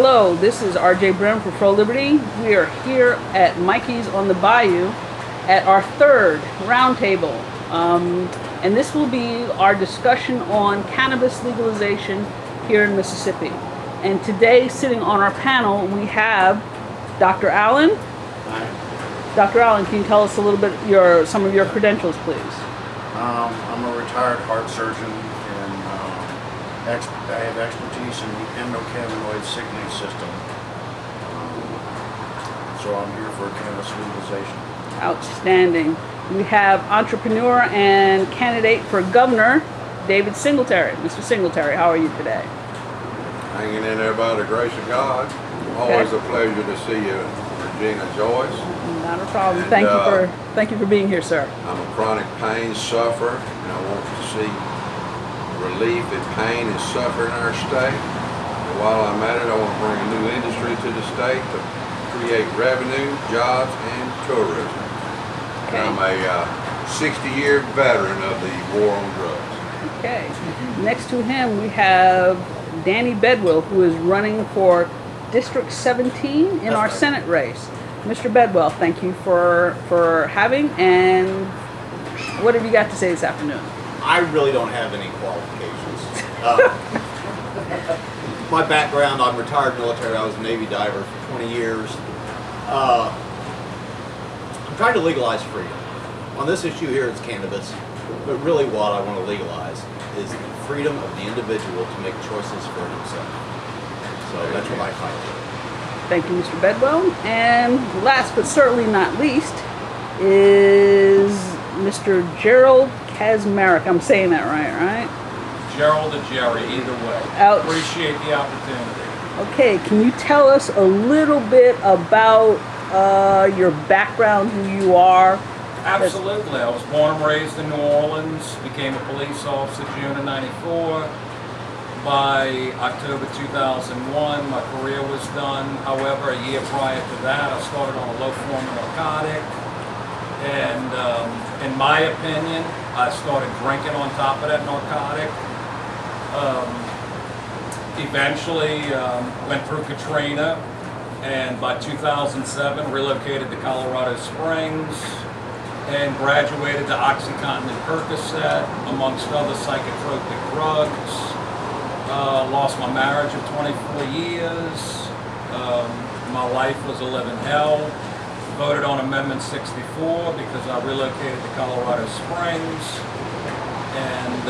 Hello, this is RJ Brim for FroLiberty. We are here at MIkeys on the Bayou at our third roundtable. And this will be our discussion on cannabis legalization here in Mississippi. And today, sitting on our panel, we have Dr. Allen. Hi. Dr. Allen, can you tell us a little bit some of your credentials, please? I'm a retired heart surgeon, and I have expertise in the endocannabinoid signaling system. So I'm here for cannabis legalization. Outstanding. We have entrepreneur and candidate for governor, David Singletary. Mr. Singletary, how are you today? Hanging in there by the grace of God. Always a pleasure to see you, Regina Joyce. Not a problem. And, thank you for being here, sir. I'm a chronic pain sufferer, and I want to see relief in pain and suffering in our state. And while I'm at it, I want to bring a new industry to the state to create revenue, jobs, and tourism. Okay. And I'm a 60-year veteran of the war on drugs. Okay. Next to him, we have Danny Bedwell, who is running for District 17 in our Senate race. Mr. Bedwell, thank you for having, and what have you got to say this afternoon? I really don't have any qualifications. My background, I'm retired military. I was a Navy diver for 20 years. I'm trying to legalize freedom. On this issue here, it's cannabis, but really what I want to legalize is the freedom of the individual to make choices for himself. So that's what I fight for. Thank you, Mr. Bedwell. And last but certainly not least is Mr. Gerald Kaczmarek. I'm saying that right? Gerald or Jerry, either way. Ouch. Appreciate the opportunity. Okay, can you tell us a little bit about your background, who you are? Absolutely. I was born and raised in New Orleans, became a police officer June of '94. By October 2001, my career was done. However, a year prior to that, I started on a low form of narcotic. And in my opinion, I started drinking on top of that narcotic. Eventually went through Katrina, and by 2007 relocated to Colorado Springs and graduated to OxyContin and Percocet, amongst other psychotropic drugs. Lost my marriage of 24 years. My life was a living hell. Voted on Amendment 64 because I relocated to Colorado Springs, and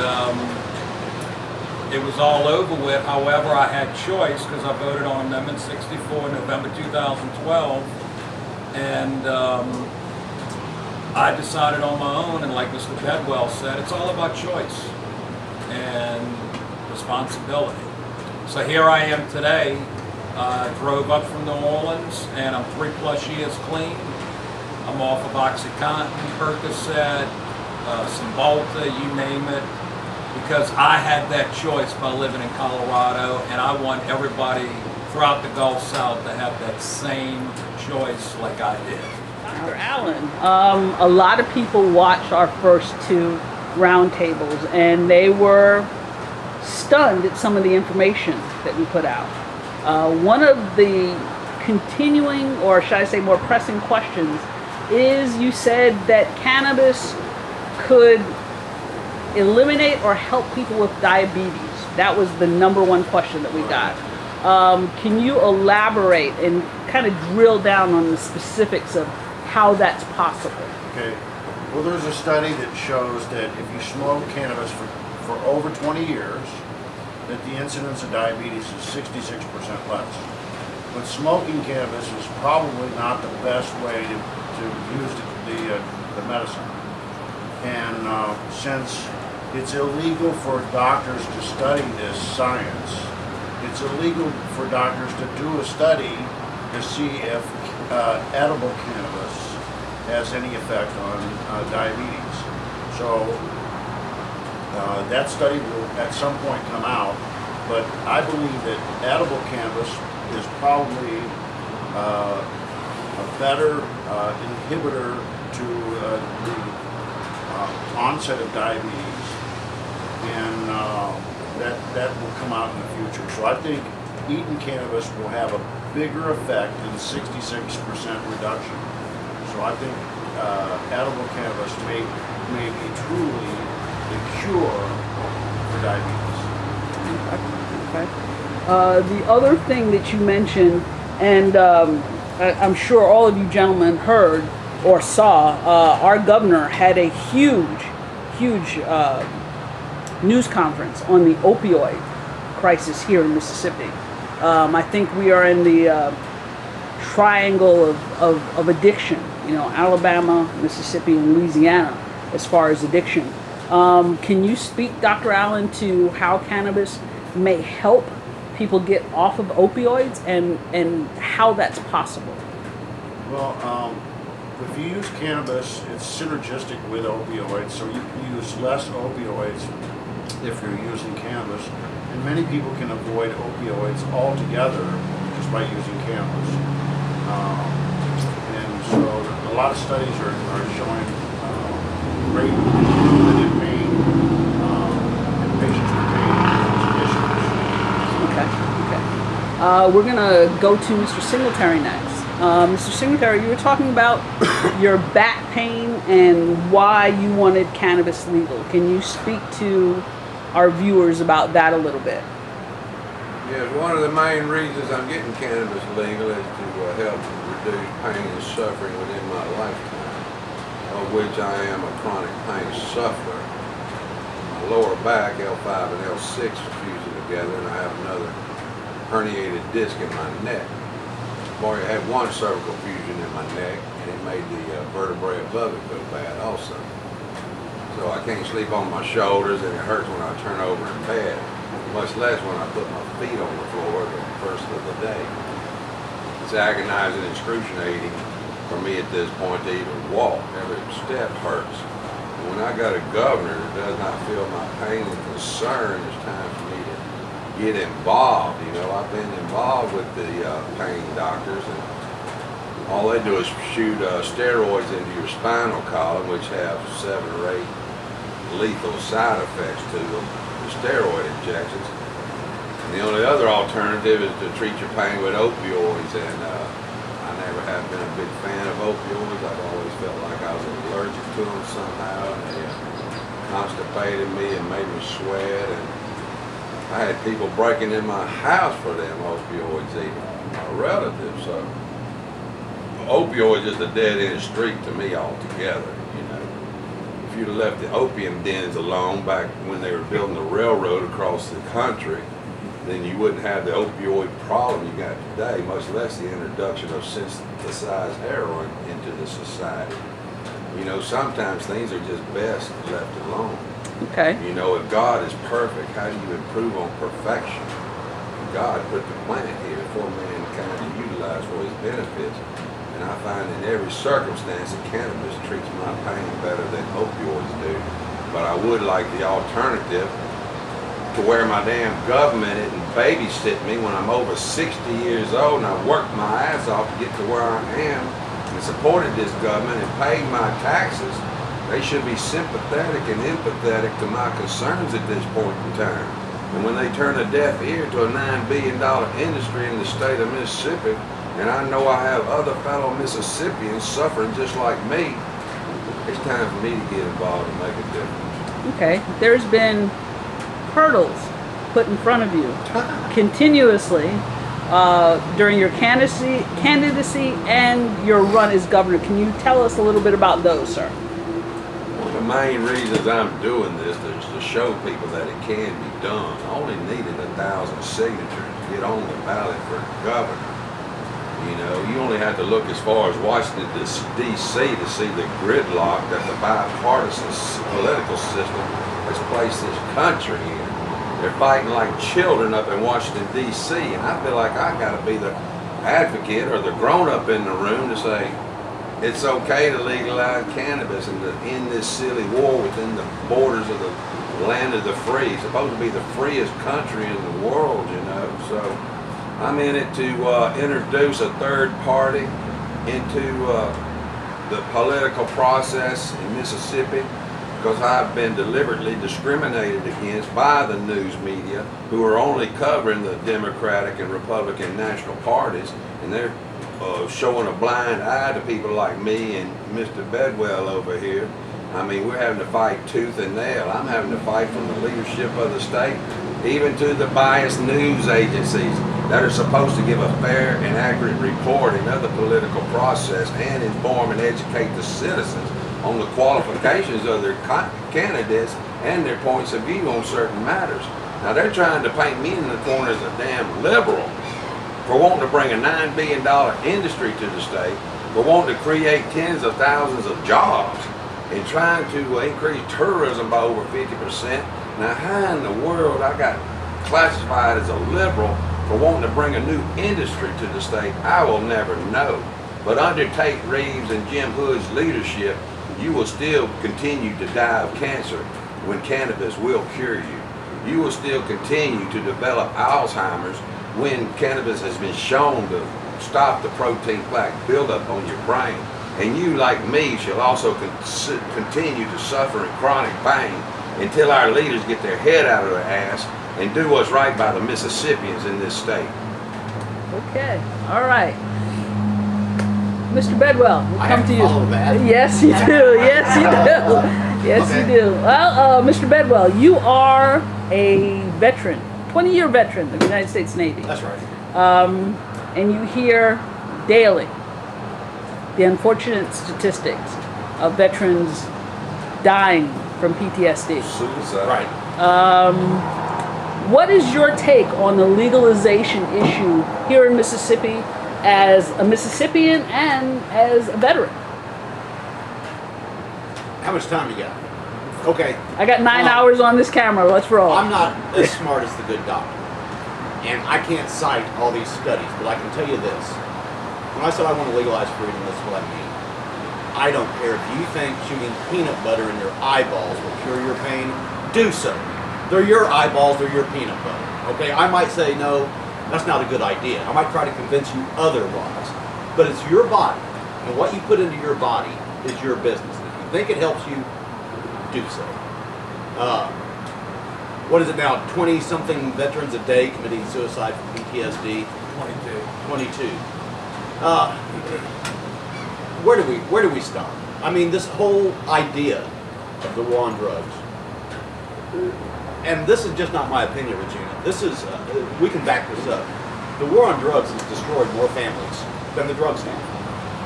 it was all over with. However, I had choice because I voted on Amendment 64 in November 2012, and I decided on my own, and like Mr. Bedwell said, it's all about choice and responsibility. So here I am today. Drove up from New Orleans, and I'm 3+ years clean. I'm off of OxyContin, Percocet, Cymbalta, you name it, because I had that choice by living in Colorado, and I want everybody throughout the Gulf South to have that same choice like I did. Dr. Allen, a lot of people watched our first two roundtables, and they were stunned at some of the information that we put out. One of the continuing, or should I say more pressing questions, is you said that cannabis could eliminate or help people with diabetes. That was the number one question that we got. Can you elaborate and kind of drill down on the specifics of how that's possible? Okay. Well, there's a study that shows that if you smoke cannabis for over 20 years, that the incidence of diabetes is 66% less. But smoking cannabis is probably not the best way to use the medicine. And since it's illegal for doctors to study this science, it's illegal for doctors to do a study to see if edible cannabis has any effect on diabetes. So that study will at some point come out, but I believe that edible cannabis is probably a better inhibitor to the onset of diabetes, and that will come out in the future. So I think eating cannabis will have a bigger effect than 66% reduction. So I think edible cannabis may be truly the cure for diabetes. Okay. The other thing that you mentioned, and I'm sure all of you gentlemen heard or saw, our governor had a huge news conference on the opioid crisis here in Mississippi. I think we are in the triangle of addiction, Alabama, Mississippi, and Louisiana as far as addiction. Can you speak, Dr. Allen, to how cannabis may help people get off of opioids and how that's possible? Well, if you use cannabis, it's synergistic with opioids, so you use less opioids if you're using cannabis. And many people can avoid opioids altogether just by using cannabis. And so a lot of studies are showing great improvement in pain and patients with pain Okay. We're going to go to Mr. Singletary next. Mr. Singletary, you were talking about your back pain and why you wanted cannabis legal. Can you speak to our viewers about that a little bit? Yes, one of the main reasons I'm getting cannabis legal is to help reduce pain and suffering within my lifetime, of which I am a chronic pain sufferer. My lower back, L5 and L6 are fusing together, and I have another herniated disc in my neck. I've already had one cervical fusion in my neck, and it made the vertebrae above it go bad also. So I can't sleep on my shoulders, and it hurts when I turn over in bed, much less when I put my feet on the floor the first of the day. It's agonizing and excruciating for me at this point to even walk. Every step hurts. And when I got a governor that does not feel my pain and concern, it's time for me to get involved. I've been involved with the pain doctors, and all they do is shoot steroids into your spinal column, which have 7 or 8 lethal side effects to them, the steroid injections. And the only other alternative is to treat your pain with opioids, and I never have been a big fan of opioids. I've always felt like I was allergic to them somehow, and they constipated me and made me sweat, and I had people breaking in my house for them opioids, even my relatives. So opioids is a dead-end street to me altogether. If you'd have left the opium dens alone back when they were building the railroad across the country, then you wouldn't have the opioid problem you got today, much less the introduction of synthesized heroin into the society. Sometimes things are just best left alone. Okay. If God is perfect, how do you improve on perfection? God put the planet here for mankind to utilize for his benefits. And I find in every circumstance that cannabis treats my pain better than opioids do. But I would like the alternative to where my damn government isn't babysitting me when I'm over 60 years old and I worked my ass off to get to where I am and supported this government and paid my taxes. They should be sympathetic and empathetic to my concerns at this point in time. And when they turn a deaf ear to a $9 billion industry in the state of Mississippi, and I know I have other fellow Mississippians suffering just like me, it's time for me to get involved and make a difference. Okay. There's been hurdles put in front of you continuously during your candidacy and your run as governor. Can you tell us a little bit about those, sir? One of the main reasons I'm doing this is to show people that it can be done. I only needed 1,000 signatures to get on the ballot for governor. You only had to look as far as Washington, D.C. to see the gridlock that the bipartisan political system has placed this country in. They're fighting like children up in Washington, D.C., and I feel like I got to be the advocate or the grown-up in the room to say it's okay to legalize cannabis and to end this silly war within the borders of the land of the free. It's supposed to be the freest country in the world, so I'm in it to introduce a third party into the political process in Mississippi because I've been deliberately discriminated against by the news media, who are only covering the Democratic and Republican national parties, and they're showing a blind eye to people like me and Mr. Bedwell over here. I mean, we're having to fight tooth and nail. I'm having to fight from the leadership of the state, even to the biased news agencies that are supposed to give a fair and accurate reporting of the political process and inform and educate the citizens on the qualifications of their candidates and their points of view on certain matters. Now they're trying to paint me in the corner as a damn liberal for wanting to bring a $9 billion industry to the state, for wanting to create tens of thousands of jobs, and trying to increase tourism by over 50%. Now how in the world I got classified as a liberal for wanting to bring a new industry to the state, I will never know. But under Tate Reeves and Jim Hood's leadership, you will still continue to die of cancer when cannabis will cure you. You will still continue to develop Alzheimer's when cannabis has been shown to stop the protein plaque buildup on your brain. And you, like me, shall also continue to suffer in chronic pain until our leaders get their head out of their ass and do what's right by the Mississippians in this state. Okay, all right. Mr. Bedwell, we'll come to you. Follow that. Yes, you do. Yes, you do. Yes, Okay. you do. Well, Mr. Bedwell, you are a veteran, 20-year veteran of the United States Navy. That's right. And you hear daily the unfortunate statistics of veterans dying from PTSD. Suicide. Right. What is your take on the legalization issue here in Mississippi as a Mississippian and as a veteran? How much time you got? Okay. I got 9 hours on this camera. Let's roll. I'm not as smart as the good doctor, and I can't cite all these studies, but I can tell you this. When I said I want to legalize freedom, that's what I mean. I don't care if you think shooting peanut butter in your eyeballs will cure your pain, do so. They're your eyeballs, they're your peanut butter. Okay, I might say, no, that's not a good idea. I might try to convince you otherwise. But it's your body, and what you put into your body is your business. If you think it helps you, do so. What is it now, 20-something veterans a day committing suicide from PTSD? 22. Where do we start? I mean, this whole idea of the war on drugs, and this is just not my opinion, Regina. This is, we can back this up. The war on drugs has destroyed more families than the drugs have.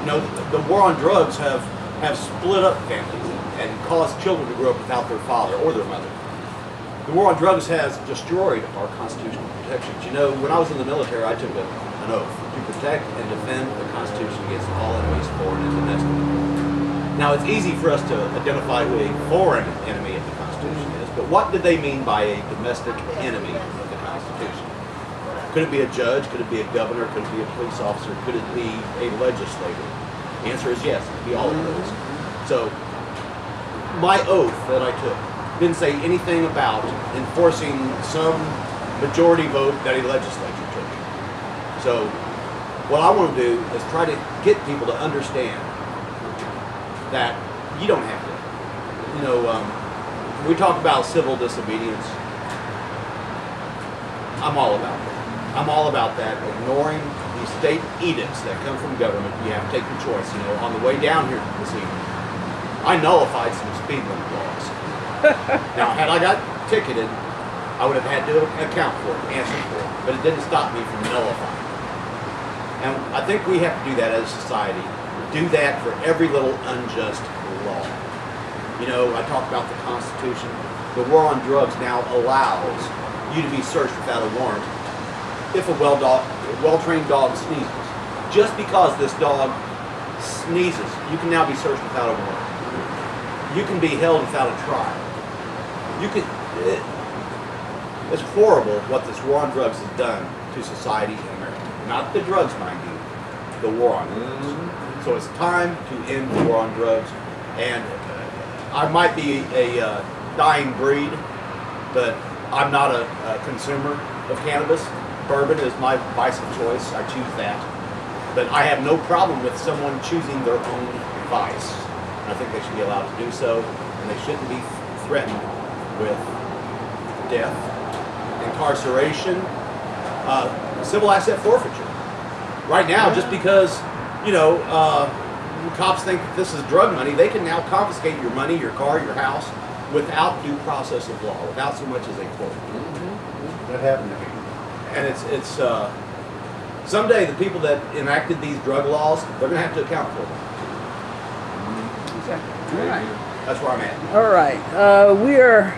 You know, the war on drugs have split up families and caused children to grow up without their father or their mother. The war on drugs has destroyed our constitutional protections. You know, when I was in the military, I took an oath to protect and defend the Constitution against all enemies, foreign and domestic. Now, it's easy for us to identify who a foreign enemy of the Constitution is, but what did they mean by a domestic enemy of the Constitution? Could it be a judge? Could it be a governor? Could it be a police officer? Could it be a legislator? The answer is yes, it could be all of those. So, my oath that I took didn't say anything about enforcing some majority vote that a legislature took. So, what I want to do is try to get people to understand that you don't have to. You know, we talk about civil disobedience. I'm all about that. I'm all about that. Ignoring these state edicts that come from government, you have to take your choice. You know, on the way down here this evening, I nullified some speed limit laws. Now, had I got ticketed, I would have had to account for it, answer for it, but it didn't stop me from nullifying. And I think we have to do that as a society. Do that for every little unjust law. You know, I talked about the Constitution. The war on drugs now allows you to be searched without a warrant if a well-trained dog sneezes. Just because this dog sneezes, you can now be searched without a warrant. You can be held without a trial. It's horrible what this war on drugs has done to society in America. Not the drugs, mind you, the war on drugs. So it's time to end the war on drugs. And I might be a dying breed, but I'm not a consumer of cannabis. Bourbon is my vice of choice. I choose that. But I have no problem with someone choosing their own vice. I think they should be allowed to do so. and they shouldn't be threatened with death, incarceration, civil asset forfeiture. Right now, just because, cops think that this is drug money, they can now confiscate your money, your car, your house, without due process of law, without so much as a court. That happened to me. And it's someday the people that enacted these drug laws, they're going to have to account for them. Exactly. All right. That's where I'm at. All right. We are,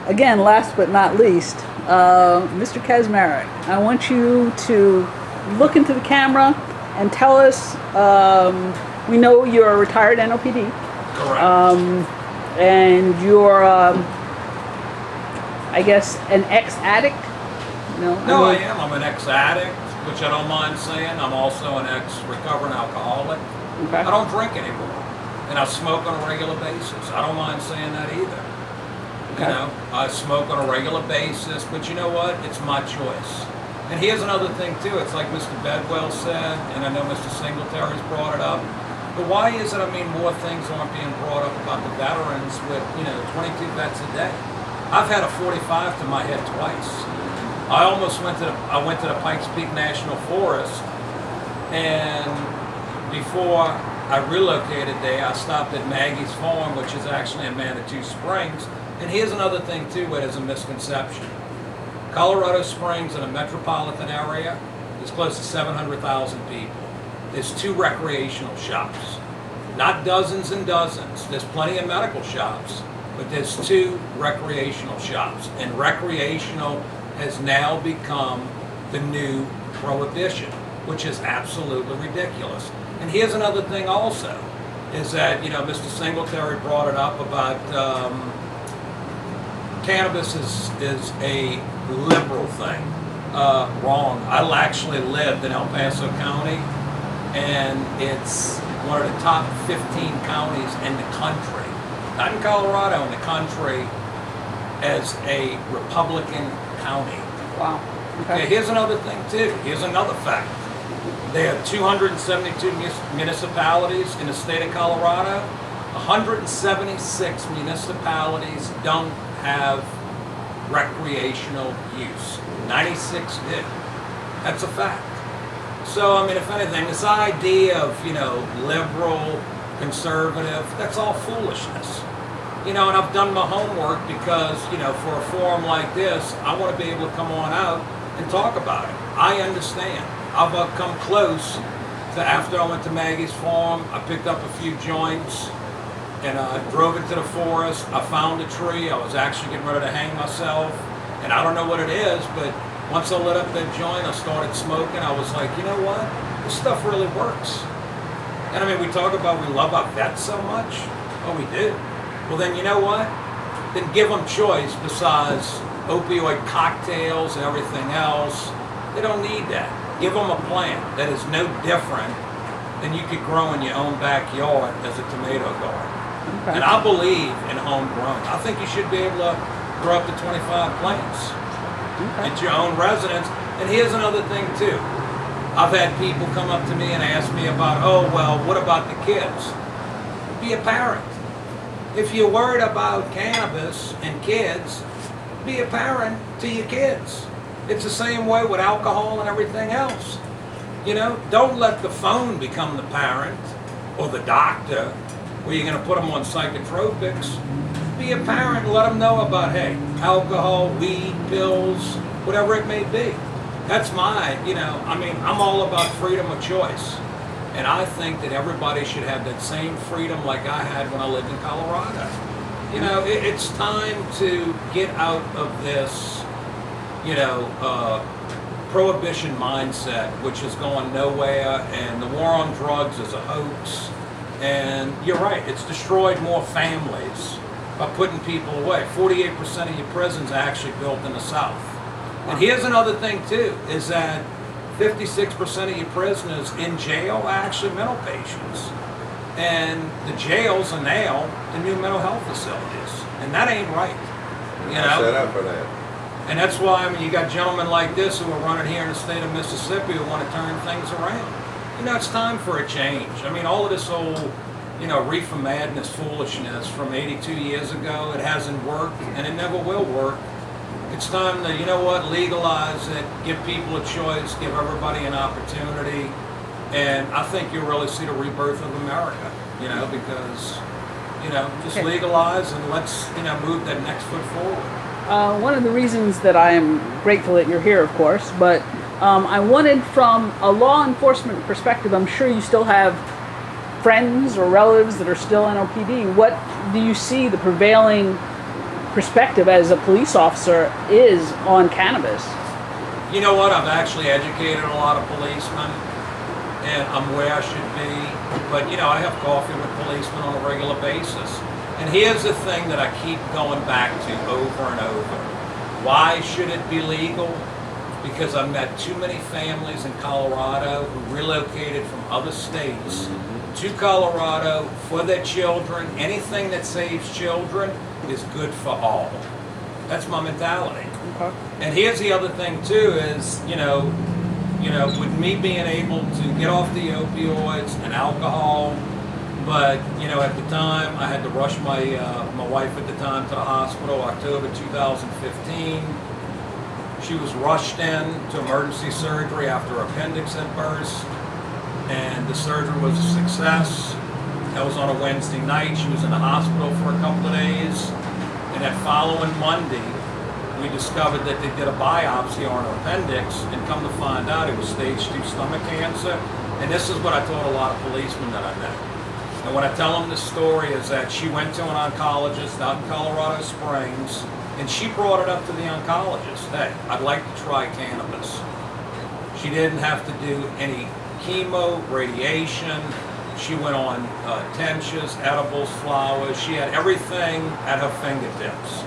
again, last but not least, Mr. Kaczmarek. I want you to look into the camera and tell us, we know you're a retired NOPD. Correct. And you're, I guess, an ex-addict? No, I am. I'm an ex-addict, which I don't mind saying. I'm also an ex-recovering alcoholic. Okay. I don't drink anymore, and I smoke on a regular basis. I don't mind saying that either. Okay. I smoke on a regular basis, but you know what? It's my choice. And here's another thing too. It's like Mr. Bedwell said, and I know Mr. Singletary's brought it up. But why is it? More things aren't being brought up about the veterans with 22 vets a day. I've had a 45 to my head twice. I went to the Pikes Peak National Forest, and before I relocated there, I stopped at Maggie's Farm, which is actually in Manitou Springs. And here's another thing too, where there's a misconception. Colorado Springs, in a metropolitan area, is close to 700,000 people. There's 2 recreational shops, not dozens and dozens. There's plenty of medical shops, but there's 2 recreational shops, and recreational has now become the new prohibition, which is absolutely ridiculous. And here's another thing also, is that, Mr. Singletary brought it up about cannabis is a liberal thing. Wrong. I actually lived in El Paso County, and it's one of the top 15 counties in the country, not in Colorado, in the country, as a Republican county. Wow. Okay, here's another thing too. Here's another fact. There are 272 municipalities in the state of Colorado. 176 municipalities don't have recreational use. 96 do. That's a fact. So, if anything, this idea of, liberal, conservative, that's all foolishness. And I've done my homework because, for a forum like this, I want to be able to come on out and talk about it. I understand. I've come close to, after I went to Maggie's Farm, I picked up a few joints and I drove into the forest. I found a tree. I was actually getting ready to hang myself. And I don't know what it is, but once I lit up that joint, I started smoking. I was like, you know what? This stuff really works. And we talk about we love our vets so much. Oh, we do. Well, then you know what? Then give them choice besides opioid cocktails and everything else. They don't need that. Give them a plant that is no different than you could grow in your own backyard as a tomato garden. Okay. And I believe in homegrown. I think you should be able to grow up to 25 plants at your own residence. And here's another thing too. I've had people come up to me and ask me about, what about the kids? Be a parent. If you're worried about cannabis and kids, be a parent to your kids. It's the same way with alcohol and everything else. Don't let the phone become the parent or the doctor where you're going to put them on psychotropics. Be a parent and let them know about, hey, alcohol, weed, pills, whatever it may be. That's I'm all about freedom of choice. And I think that everybody should have that same freedom like I had when I lived in Colorado. It's time to get out of this, prohibition mindset, which is going nowhere, and the war on drugs is a hoax. And you're right, it's destroyed more families by putting people away. 48% of your prisons are actually built in the South. And here's another thing too, is that 56% of your prisoners in jail are actually mental patients. And the jails are now the new mental health facilities. And that ain't right. Set up for that. And that's why, you got gentlemen like this who are running here in the state of Mississippi who want to turn things around. It's time for a change. All of this whole, reefer madness foolishness from 82 years ago. It hasn't worked, and it never will work. It's time to, legalize it, give people a choice, give everybody an opportunity, and I think you'll really see the rebirth of America, because, just Okay. legalize and let's, move that next foot forward. One of the reasons that I am grateful that you're here, of course, but I wanted from a law enforcement perspective, I'm sure you still have friends or relatives that are still in OPD. What do you see the prevailing perspective as a police officer is on cannabis? You know what? I've actually educated a lot of policemen, and I'm where I should be. But, I have coffee with policemen on a regular basis. And here's the thing that I keep going back to over and over. Why should it be legal? Because I've met too many families in Colorado who relocated from other states to Colorado for their children. Anything that saves children is good for all. That's my mentality. Okay. And here's the other thing too is, with me being able to get off the opioids and alcohol, but, at the time I had to rush my wife at the time to the hospital, October 2015. She was rushed in to emergency surgery after her appendix had burst, and the surgery was a success. That was on a Wednesday night. She was in the hospital for a couple of days, and that following Monday, we discovered that they did a biopsy on her appendix, and come to find out it was stage 2 stomach cancer. And this is what I told a lot of policemen that I met. And when I tell them this story is that she went to an oncologist out in Colorado Springs, and she brought it up to the oncologist. Hey, I'd like to try cannabis. She didn't have to do any chemo, radiation. She went on tinctures, edibles, flowers. She had everything at her fingertips.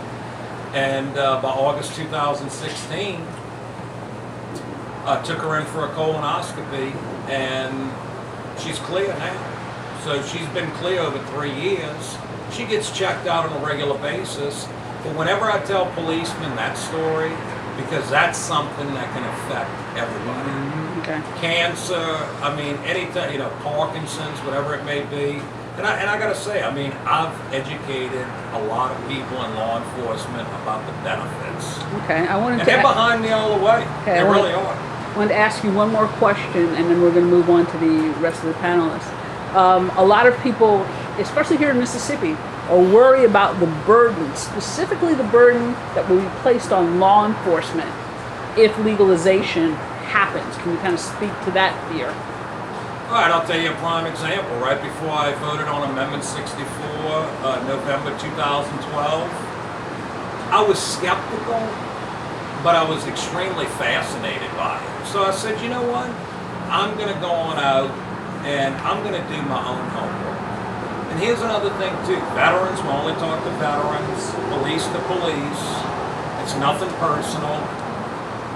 And by August 2016, I took her in for a colonoscopy, and she's clear now. So she's been clear over 3 years. She gets checked out on a regular basis. But whenever I tell policemen that story, because that's something that can affect everybody. Okay. Cancer, anything, Parkinson's, whatever it may be. And I gotta say, I've educated a lot of people in law enforcement about the benefits. Okay. I wanted And to they're behind me all the way. Okay, They I wanna- really are. I wanted to ask you one more question, and then we're going to move on to the rest of the panelists. A lot of people, especially here in Mississippi, are worried about the burden, specifically the burden that will be placed on law enforcement if legalization happens. Can you kind of speak to that fear? All right, I'll tell you a prime example. Right before I voted on Amendment 64, November 2012, I was skeptical, but I was extremely fascinated by it. So I said, you know what? I'm going to go on out and I'm going to do my own homework. And here's another thing too. Veterans, we only talk to veterans, police to police. It's nothing personal.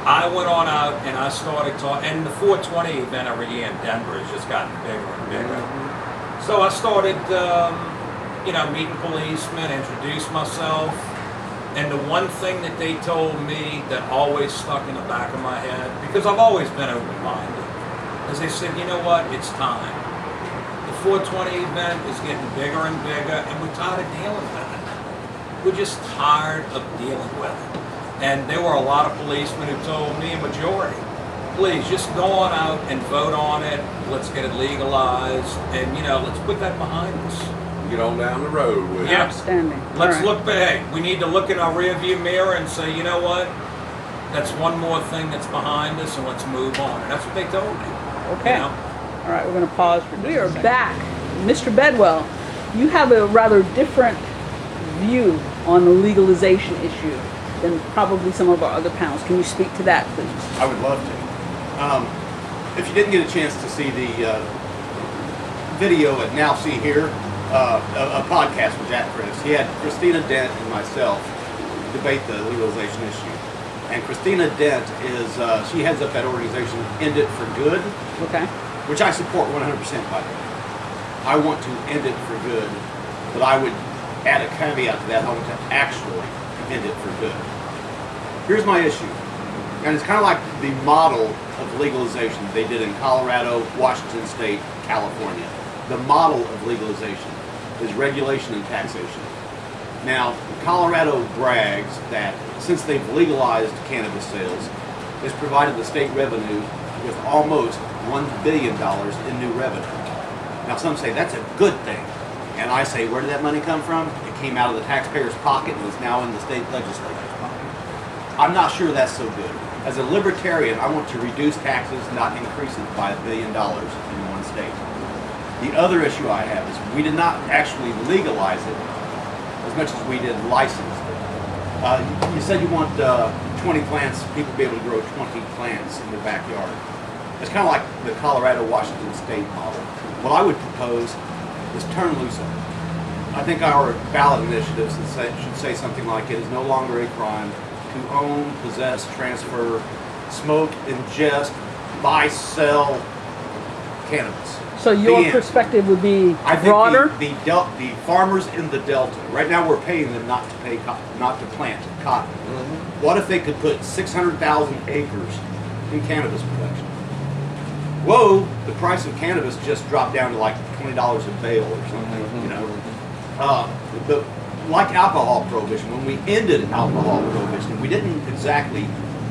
I went on out and I started talking, and the 420 event every year in Denver has just gotten bigger and bigger. So I started, meeting policemen, introduced myself, and the one thing that they told me that always stuck in the back of my head, because I've always been open-minded, is they said, you know what, it's time. The 420 event is getting bigger and bigger, and we're tired of dealing with it. We're just tired of dealing with it. And there were a lot of policemen who told me, a majority, please just go on out and vote on it. Let's get it legalized, and let's put that behind us. Get on down the road with it. Yeah. Outstanding. Let's All right. look back. Hey, we need to look in our rearview mirror and say, you know what? That's one more thing that's behind us, and let's move on. And that's what they told me. Okay. You know? All right, we're going to pause. We are back. Mr. Bedwell, you have a rather different view on the legalization issue than probably some of our other panels. Can you speak to that, please? I would love to. If you didn't get a chance to see the video at Now See Here, a podcast with Jack Chris, he had Christina Dent and myself debate the legalization issue. And Christina Dent she heads up that organization, End It for Good, Okay. which I support 100%, by the way. I want to end it for good, but I would add a caveat to that. I want to actually end it for good. Here's my issue, and it's kind of like the model of legalization they did in Colorado, Washington State, California. the model of legalization is regulation and taxation. Now, Colorado brags that since they've legalized cannabis sales, it's provided the state revenue with almost $1 billion in new revenue. Now, some say that's a good thing. And I say, where did that money come from? It came out of the taxpayer's pocket and is now in the state legislature's pocket. I'm not sure that's so good. As a libertarian, I want to reduce taxes, not increase it by $1 billion in one state. The other issue I have is we did not actually legalize it as much as we did license it. You said you want 20 plants, people be able to grow 20 plants in their backyard. It's kind of like the Colorado-Washington state model. What I would propose is turn loose of it. I think our ballot initiatives should say something like it is no longer a crime to own, possess, transfer, smoke, ingest, buy, sell cannabis. So your perspective would be broader? I think the farmers in the Delta, right now we're paying them not to plant cotton. Mm-hmm. What if they could put 600,000 acres in cannabis production? Whoa, the price of cannabis just dropped down to like $20 a bale or something, Mm-hmm. you know. But like alcohol prohibition, when we ended alcohol prohibition, we didn't exactly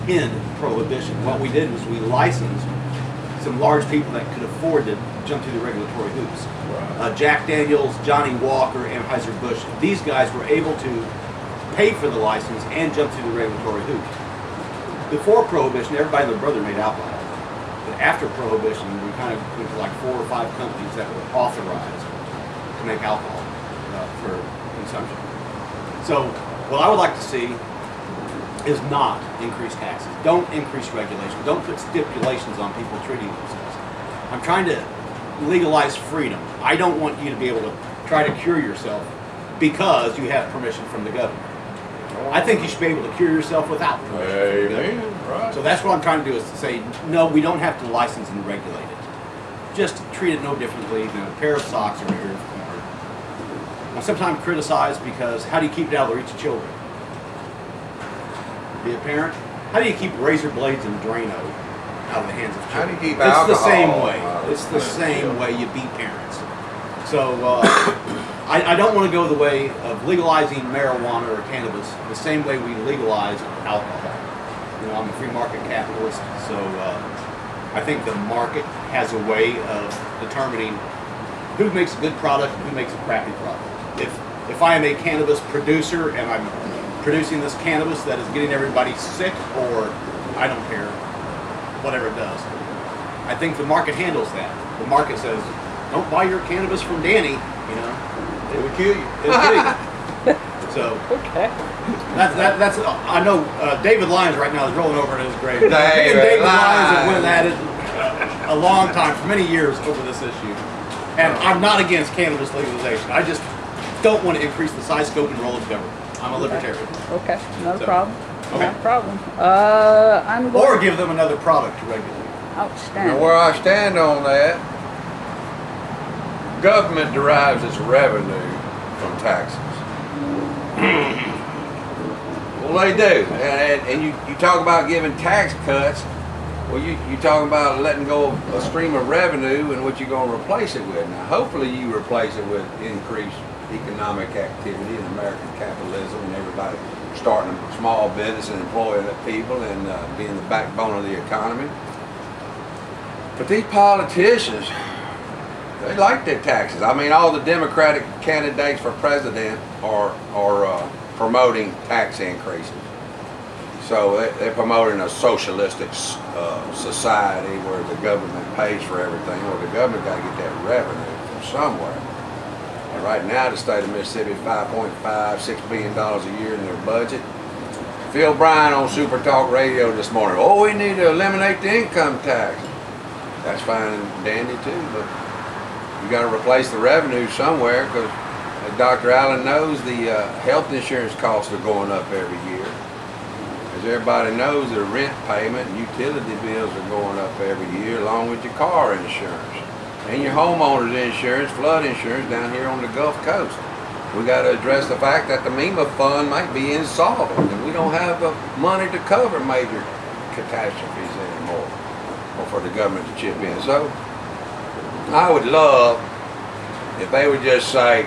end prohibition. What we did was we licensed some large people that could afford to jump through the regulatory hoops. Jack Daniels, Johnny Walker, Anheuser-Busch. These guys were able to pay for the license and jump through the regulatory hoops. Before prohibition, everybody and their brother made alcohol. But after prohibition, we kind of went to like 4 or 5 companies that were authorized to make alcohol for consumption. So what I would like to see is not increase taxes. Don't increase regulation. Don't put stipulations on people treating themselves. I'm trying to legalize freedom. I don't want you to be able to try to cure yourself because you have permission from the government. I think you should be able to cure yourself without permission from the government. Right. So that's what I'm trying to do is to say, no, we don't have to license and regulate it. Just treat it no differently than a pair of socks or an ear of corn. I'm sometimes criticized because how do you keep it out of the reach of children? Be a parent? How do you keep razor blades and Drano out of the hands of children? How do you keep It's the alcohol same way. out of It's the the same way you beat parents. So I don't want to go the way of legalizing marijuana or cannabis the same way we legalize alcohol. You know, I'm a free market capitalist, so I think the market has a way of determining who makes a good product and who makes a crappy product. If I am a cannabis producer and I'm producing this cannabis that is getting everybody sick, or I don't care, whatever it does, I think the market handles that. The market says, don't buy your cannabis from Danny, you know, it would kill you. It'll kill you. So Okay. that's I know David Lyons right now is rolling over in his grave. David Lyons have went Lyons. at it a long time, for many years, over this issue. And I'm not against cannabis legalization. I just don't want to increase the size, scope, and role of government. I'm a libertarian. Okay, not a So, problem. okay. Not a problem. I'm going Or give them another product to regulate. outstanding. Now, where I stand on that, government derives its revenue from taxes. Well, they do. And you talk about giving tax cuts. Well, you talking about letting go of a stream of revenue and what you're going to replace it with. Now, hopefully you replace it with increased economic activity and American capitalism and everybody starting a small business and employing people and being the backbone of the economy. But these politicians, they like their taxes. I mean, all the Democratic candidates for president are promoting tax increases. So they're promoting a socialistic society where the government pays for everything. Well, the government got to get that revenue from somewhere. And right now, the state of Mississippi is $5.56 billion a year in their budget. Phil Bryan on Super Talk Radio this morning. Oh, we need to eliminate the income tax. That's fine and dandy too, but you got to replace the revenue somewhere because, as Dr. Allen knows, the health insurance costs are going up every year. As everybody knows, the rent payment and utility bills are going up every year, along with your car insurance and your homeowner's insurance, flood insurance down here on the Gulf Coast. We got to address the fact that the MEMA fund might be insolvent and we don't have the money to cover major catastrophes anymore, or for the government to chip in. So I would love if they would just say,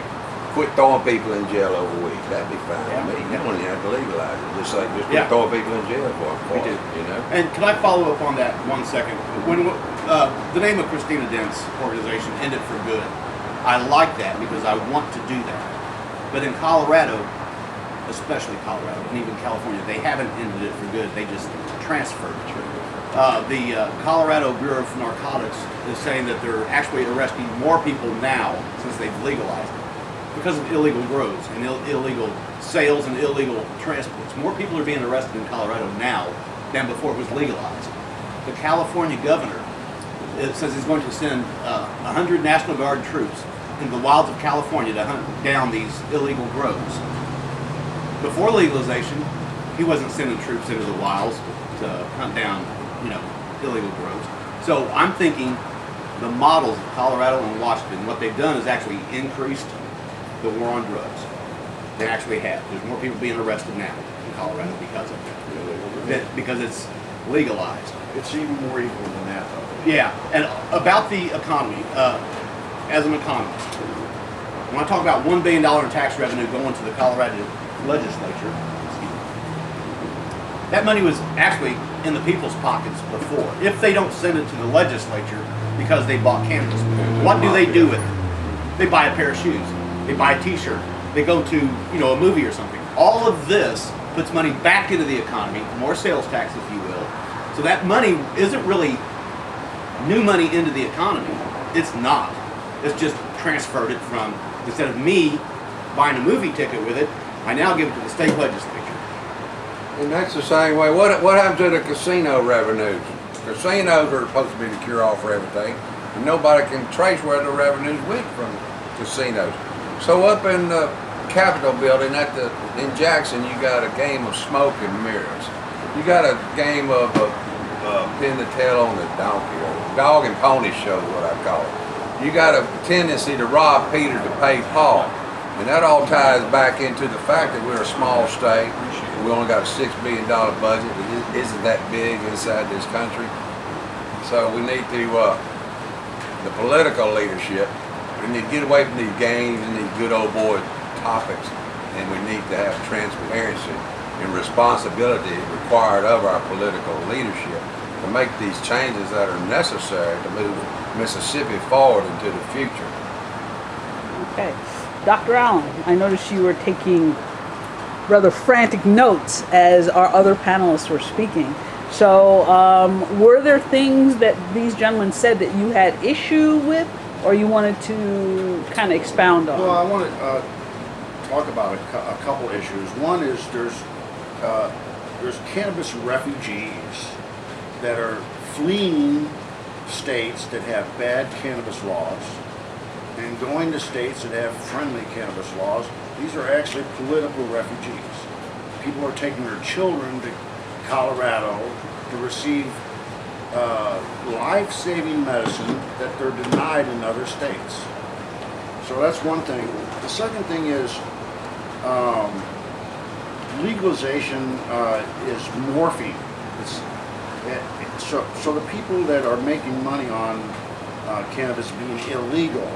quit throwing people in jail over weed, that'd be fine with me. You don't even have to legalize it. Just say, just quit throwing people in jail for it, you know? And can I follow up on that 1 second? When the name of Christina Dent's organization, End It for Good, I like that because I want to do that. But in Colorado, especially Colorado, and even California, they haven't ended it for good. They just transferred it. The Colorado Bureau of Narcotics is saying that they're actually arresting more people now since they've legalized it because of illegal grows and illegal sales and illegal transports. More people are being arrested in Colorado now than before it was legalized. The California governor says he's going to send 100 National Guard troops in the wilds of California to hunt down these illegal grows. Before legalization, he wasn't sending troops into the wilds to hunt down, illegal grows. So I'm thinking the models of Colorado and Washington, what they've done is actually increased the war on drugs. They actually have. There's more people being arrested now in Colorado because of it. Because it's legalized. It's even more equal than that, though. Yeah, and about the economy, as an economist, when I talk about $1 billion in tax revenue going to the Colorado legislature, that money was actually in the people's pockets before. If they don't send it to the legislature because they bought cannabis, what do they do with it? They buy a pair of shoes. They buy a t-shirt. They go to, a movie or something. All of this puts money back into the economy, more sales tax, if you will. So that money isn't really new money into the economy. It's not. It's just transferred it from, instead of me buying a movie ticket with it, I now give it to the state legislature. And that's the same way. What happened to the casino revenues? Casinos are supposed to be the cure-all for everything, and nobody can trace where the revenues went from casinos. So up in the Capitol building in Jackson, you got a game of smoke and mirrors. You got a game of pin the tail on the donkey, or dog and pony show, what I call it. You got a tendency to rob Peter to pay Paul. And that all ties back into the fact that we're a small state. We only got a $6 billion budget. It isn't that big inside this country. So we need to, the political leadership, we need to get away from these games and these good old boy topics. And we need to have transparency and responsibility required of our political leadership to make these changes that are necessary to move Mississippi forward into the future. Okay. Dr. Allen, I noticed you were taking rather frantic notes as our other panelists were speaking. So were there things that these gentlemen said that you had issue with, or you wanted to kind of expound on? Well, I want to talk about a couple issues. One is there's cannabis refugees that are fleeing states that have bad cannabis laws and going to states that have friendly cannabis laws. These are actually political refugees. People are taking their children to Colorado to receive life-saving medicine that they're denied in other states. So that's one thing. The second thing is legalization is morphine. So the people that are making money on cannabis being illegal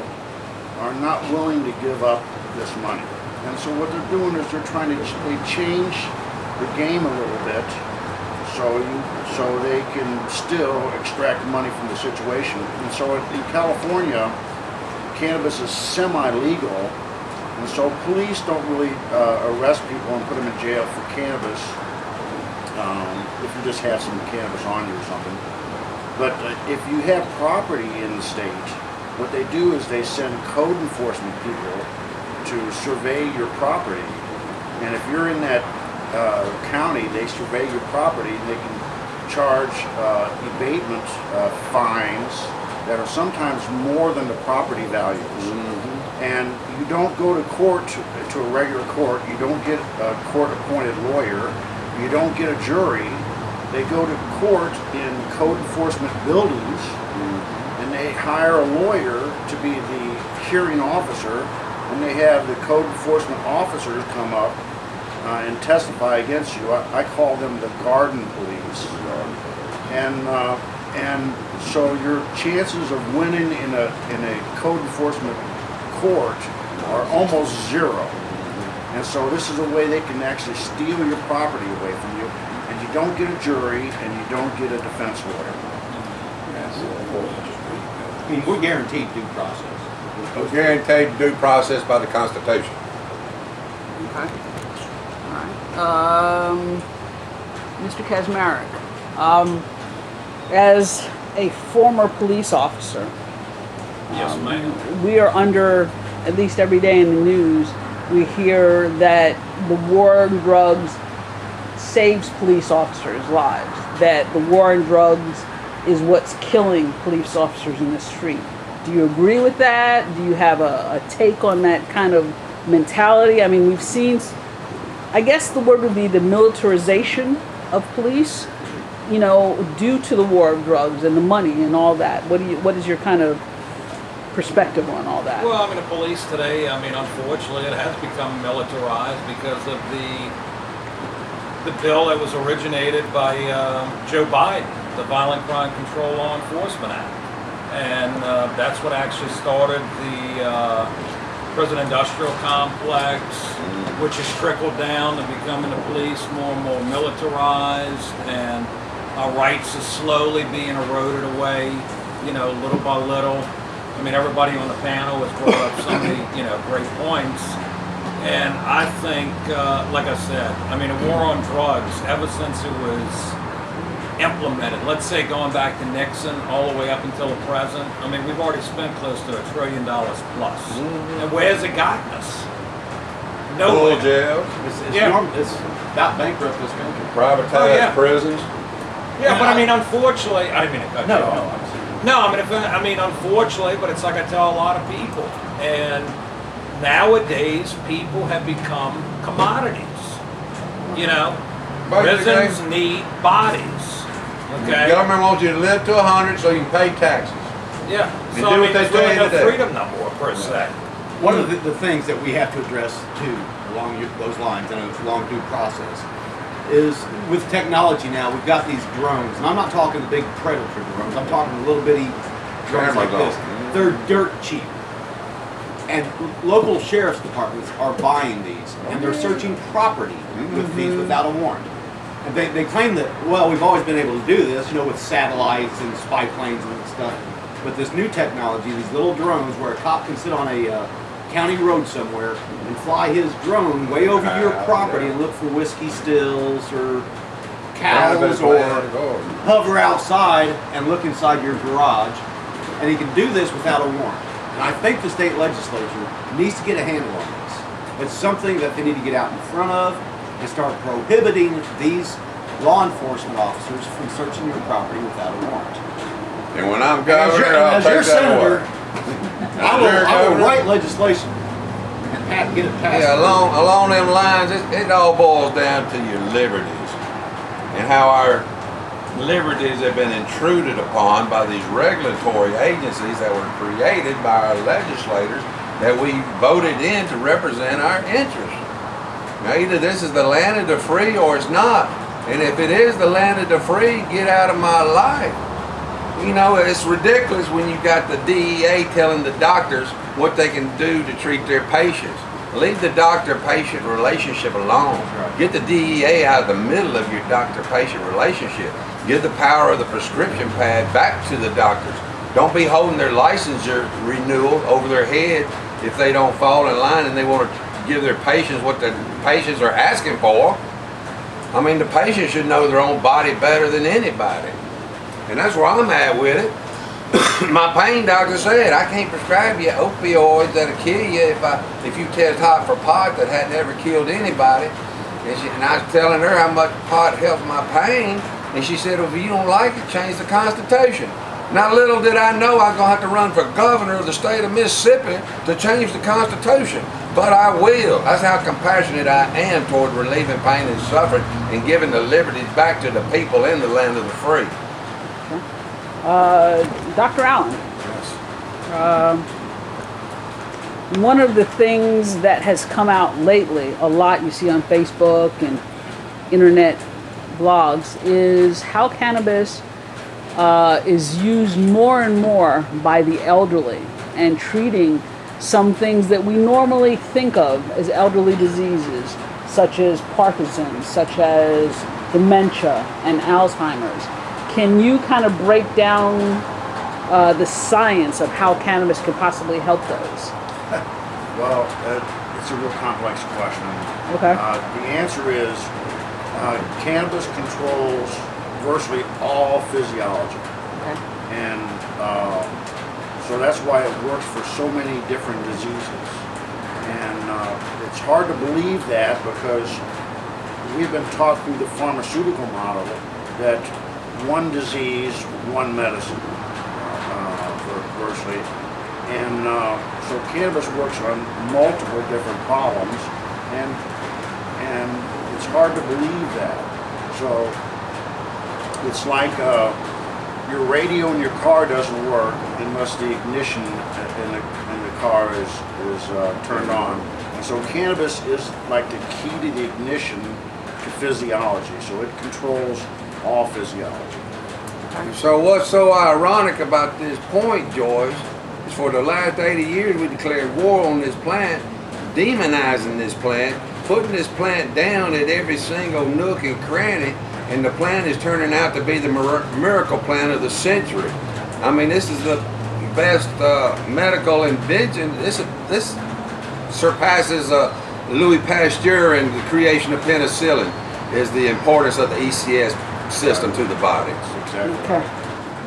are not willing to give up this money. And so what they're doing is they're trying to change the game a little bit so they can still extract money from the situation. And so in California, cannabis is semi-legal, and so police don't really arrest people and put them in jail for cannabis if you just have some cannabis on you or something. But if you have property in the state, what they do is they send code enforcement people to survey your property. And if you're in that county, they survey your property and they can charge abatement fines that are sometimes more than the property values. Mm-hmm. And you don't go to court, to a regular court, you don't get a court-appointed lawyer, you don't get a jury. They go to court in code enforcement buildings, and they hire a lawyer to be the hearing officer, and they have the code enforcement officers come up and testify against you. I call them the garden police. And so your chances of winning in a code enforcement court are almost zero. And so this is a way they can actually steal your property away from you, and you don't get a jury and you don't get a defense lawyer. I mean, we're guaranteed due process. It's guaranteed due process by the Constitution. Okay. All right. Mr. Kaczmarek, as a former police officer, Yes, ma'am. we are under, at least every day in the news, we hear that the war on drugs saves police officers' lives, that the war on drugs is what's killing police officers in the street. Do you agree with that? Do you have a take on that kind of mentality? I mean, we've seen, I guess the word would be the militarization of police, you know, due to the war of drugs and the money and all that. What is your kind of perspective on all that? Well, I mean, the police today, I mean, unfortunately, it has become militarized because of the bill that was originated by Joe Biden, the Violent Crime Control Law Enforcement Act. And that's what actually started the prison industrial complex, which has trickled down to becoming the police more and more militarized, and our rights are slowly being eroded away, you know, little by little. I mean, everybody on the panel has brought up so many, you know, great points. And I think, like I said, I mean, a war on drugs, ever since it was implemented, let's say going back to Nixon all the way up until the present, I mean, we've already spent close to $1 trillion plus. And where's it gotten us? Nowhere. Full jail, It's about bankrupt this country. privatized prisons. Yeah, but I mean, unfortunately, I didn't mean to cut you off. No. No, I mean, unfortunately, but it's like I tell a lot of people. And nowadays, people have become commodities. You know, prisons need bodies. The Okay. government wants you to live to 100 so you can pay taxes. Yeah. And So do I what mean, they there's really tell no you to do. freedom no more per se. One of the things that we have to address too, along those lines, and it's along due process, is with technology now, we've got these drones, and I'm not talking the big predator drones, I'm talking little bitty drones like this. They're dirt cheap. And local sheriff's departments are buying these, and they're searching property with these without a warrant. And they claim that, well, we've always been able to do this, you know, with satellites and spy planes and stuff. But this new technology, these little drones where a cop can sit on a county road somewhere and fly his drone way over your property and look for whiskey stills or cows or hover outside and look inside your garage. And he can do this without a warrant. And I think the state legislature needs to get a handle on this. It's something that they need to get out in front of and start prohibiting these law enforcement officers from searching your property without a warrant. And when I'm governor, I'll As your take that senator, away. I will write legislation and get it passed. Yeah, along them lines, it all boils down to your liberties and how our liberties have been intruded upon by these regulatory agencies that were created by our legislators that we voted in to represent our interests. Now, either this is the land of the free or it's not. And if it is the land of the free, get out of my life. You know, it's ridiculous when you got the DEA telling the doctors what they can do to treat their patients. Leave the doctor-patient relationship alone. Get the DEA out of the middle of your doctor-patient relationship. Give the power of the prescription pad back to the doctors. Don't be holding their licensure renewal over their head if they don't fall in line and they want to give their patients what the patients are asking for. I mean, the patient should know their own body better than anybody. And that's where I'm at with it. My pain doctor said, I can't prescribe you opioids that'll kill you if you test hot for pot that had never killed anybody. And I was telling her how much pot helps my pain. And she said, well, if you don't like it, change the Constitution. Now, little did I know I was going to have to run for governor of the state of Mississippi to change the Constitution. But I will. That's how compassionate I am toward relieving pain and suffering and giving the liberties back to the people in the land of the free. Dr. Allen. One of the things that has come out lately, a lot you see on Facebook and internet blogs, is how cannabis is used more and more by the elderly and treating some things that we normally think of as elderly diseases, such as Parkinson's, such as dementia and Alzheimer's. Can you kind of break down the science of how cannabis could possibly help those? Well, it's a real complex question. Okay. The answer is cannabis controls virtually all physiology. Okay. And so that's why it works for so many different diseases. And it's hard to believe that because we've been taught through the pharmaceutical model that one disease, one medicine, virtually. And so cannabis works on multiple different problems, and it's hard to believe that. So it's like your radio in your car doesn't work unless the ignition in the car is turned on. And so cannabis is like the key to the ignition to physiology. So it controls all physiology. So what's so ironic about this point, Joyce, is for the last 80 years we declared war on this plant, demonizing this plant, putting this plant down at every single nook and cranny, and the plant is turning out to be the miracle plant of the century. I mean, this is the best medical invention. This surpasses Louis Pasteur and the creation of penicillin, is the importance of the ECS system to the body. Exactly. Okay.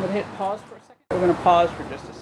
We'll hit pause for a second. We're going to pause for just a second.